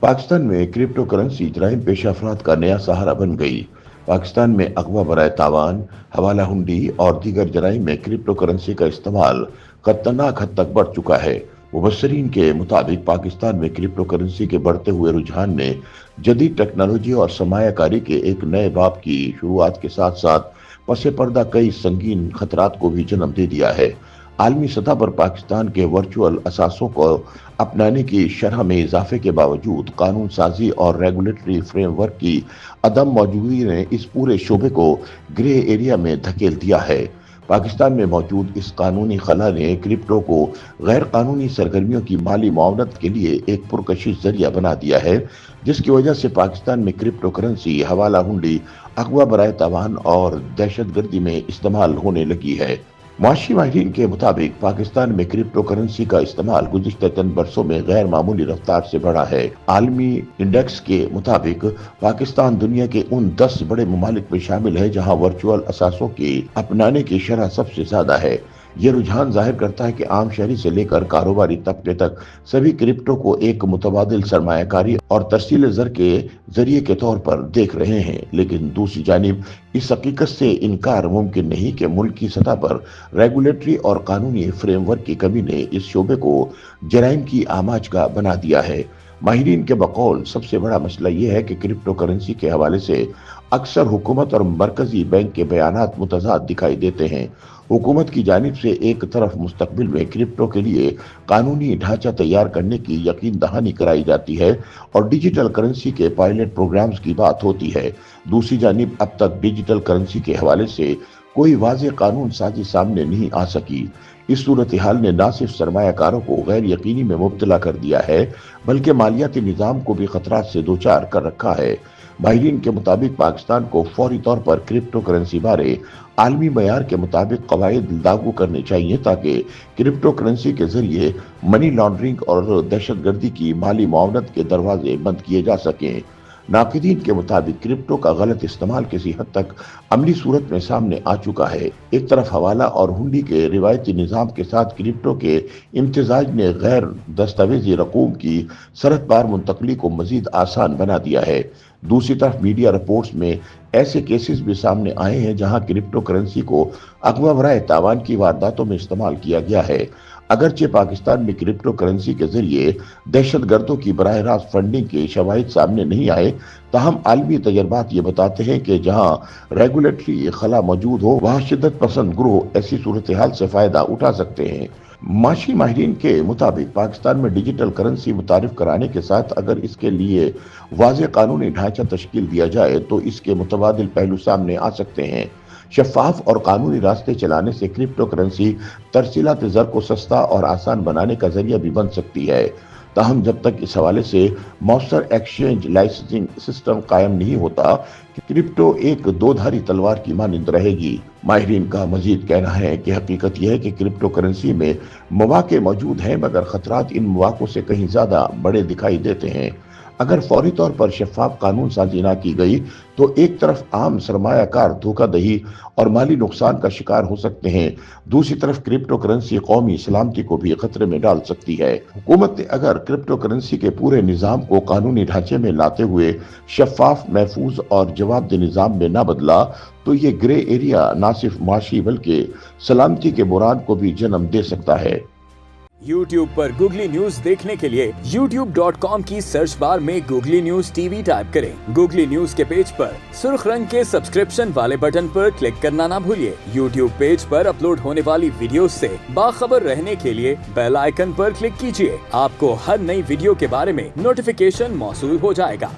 पाकिस्तान में crypto currency जराइम पेशा अफराद का नया सहारा बन गई। पाकिस्तान में अगवा बराए तावान, हवाला हुंडी और दीगर जराइम में क्रिप्टो करेंसी का इस्तेमाल खतरनाक हद तक बढ़ चुका है। मुबस्सरीन के मुताबिक पाकिस्तान में क्रिप्टो करेंसी के बढ़ते हुए रुझान ने जदीद टेक्नोलॉजी और सरमायाकारी के एक नए बाब की शुरुआत के साथ साथ पसे पर्दा कई संगीन खतरात को भी जन्म दे दिया है। आलमी सतह पर पाकिस्तान के वर्चुअल असासों को अपनाने की शरह में इजाफे के बावजूद कानून साजी और रेगुलेटरी फ्रेमवर्क की अदम मौजूदगी ने इस पूरे शोबे को ग्रे एरिया में धकेल दिया है। पाकिस्तान में मौजूद इस कानूनी खला ने क्रिप्टो को गैर कानूनी सरगर्मियों की माली मुआवनत के लिए एक पुरकशिश जरिया बना दिया है, जिसकी वजह से पाकिस्तान में क्रिप्टो करेंसी हवाला हुंडी, अगवा बराए तावान और दहशतगर्दी में इस्तेमाल होने लगी है। मुआशी माहिरीन के मुताबिक पाकिस्तान में क्रिप्टो करेंसी का इस्तेमाल गुज़िश्ता चंद बरसों में गैर मामूली रफ्तार से बढ़ा है। आलमी इंडेक्स के मुताबिक पाकिस्तान दुनिया के उन 10 बड़े ममालिक में शामिल है जहां वर्चुअल असासों के अपनाने की शरह सबसे ज्यादा है। ये रुझान जाहिर करता है कि आम शहरी से लेकर कारोबारी तबके तक सभी क्रिप्टो को एक मुतबादिल सरमायाकारी और तरसील ज़र के जरिए के तौर पर देख रहे हैं, लेकिन दूसरी जानिब इस हकीकत से इनकार मुमकिन नहीं कि मुल्क की सतह पर रेगुलेटरी और कानूनी फ्रेमवर्क की कमी ने इस शोबे को जराइम की आमाजगाह बना दिया है। माहिरीन के बकौल सबसे बड़ा मसला यह है कि क्रिप्टो करेंसी के हवाले से अक्सर हुकूमत और मरकजी बैंक के बयानात मुतजाद दिखाई देते हैं। हुकूमत की जानिब से एक तरफ मुस्तकबिल में क्रिप्टो के लिए कानूनी ढांचा तैयार करने की यकीन दहानी कराई जाती है और डिजिटल करेंसी के पायलट प्रोग्राम्स की बात होती है। दूसरी जानिब अब तक डिजिटल करेंसी के हवाले से कोई वाज़ेह कानून साजी सामने नहीं आ सकी। इस सूरत हाल ने न सिर्फ सरमायाकारों को गैर यकीनी में मुब्तला कर दिया है, बल्कि मालियाती निज़ाम को भी खतरात से दो चार कर रखा है। माहिरीन के मुताबिक पाकिस्तान को फौरी तौर पर क्रिप्टो करेंसी बारे आलमी मयार के मुताबिक कवायद लागू करने चाहिए ताकि क्रिप्टो करेंसी के जरिए मनी लॉन्ड्रिंग और दहशतगर्दी की माली मुआवनत के दरवाजे बंद किए जा सकें। नाक़िदीन के मुताबिक क्रिप्टो का गलत इस्तेमाल किसी हद तक अमली सूरत में सामने आ चुका है। एक तरफ हवाला और हुंडी के रिवायती निज़ाम के साथ क्रिप्टो के इम्तिजाज ने गैर दस्तावेजी रकूम की सरहद पार मुंतकली को मजीद आसान बना दिया है। दूसरी तरफ मीडिया रिपोर्ट्स में ऐसे केसेस भी सामने आए हैं जहां क्रिप्टो करेंसी को अगवा बराए तावान की वारदातों में इस्तेमाल किया गया है। अगरचे पाकिस्तान में क्रिप्टो करेंसी के जरिए दहशतगर्दों की बराह रास्त फंडिंग के शवाहिद सामने नहीं आए, ताहम आलमी तजर्बात ये बताते हैं कि जहां रेगुलेटरी खला मौजूद हो वहां शिद्दत पसंद ग्रोह ऐसी सूरत हाल से फायदा उठा सकते हैं। माशी माहिरीन के मुताबिक पाकिस्तान में डिजिटल करेंसी मुतारिफ कराने के साथ अगर इसके लिए वाज़ेह कानूनी ढांचा तश्कील दिया जाए तो इसके मुतबादिल पहलू सामने आ सकते हैं। शफाफ और कानूनी रास्ते चलाने से क्रिप्टो करेंसी तरसीलात ज़र को सस्ता और आसान बनाने का जरिया भी बन सकती है। ताहम जब तक इस हवाले से मौसर एक्सचेंज लाइसेंसिंग सिस्टम कायम नहीं होता, क्रिप्टो एक दो-धारी तलवार की मानिंद रहेगी। माहिरीन का मजीद कहना है कि हकीकत यह है कि क्रिप्टो करेंसी में मौके मौजूद हैं, मगर खतरात इन मौकों से कहीं ज्यादा बड़े दिखाई देते हैं। अगर फौरी तौर पर शफाफ कानून साजी ना की गई तो एक तरफ आम सरमायाकार धोखाधही और माली नुकसान का शिकार हो सकते हैं, दूसरी तरफ क्रिप्टो करेंसी कौमी सलामती को भी खतरे में डाल सकती है। हुकूमत ने अगर क्रिप्टो करेंसी के पूरे निज़ाम को कानूनी ढांचे में लाते हुए शफाफ, महफूज और जवाबदेह निज़ाम में ना बदला तो ये ग्रे एरिया ना सिर्फ माशी बल्कि सलामती के बुरान को भी जन्म दे सकता है। YouTube पर गूगली न्यूज देखने के लिए youtube.com की सर्च बार में गूगली न्यूज टीवी टाइप करें। गूगली न्यूज के पेज पर सुर्ख रंग के सब्सक्रिप्शन वाले बटन पर क्लिक करना ना भूलिए। YouTube पेज पर अपलोड होने वाली वीडियोस से बाखबर रहने के लिए बेल आइकन पर क्लिक कीजिए। आपको हर नई वीडियो के बारे में नोटिफिकेशन मौसूल हो जाएगा।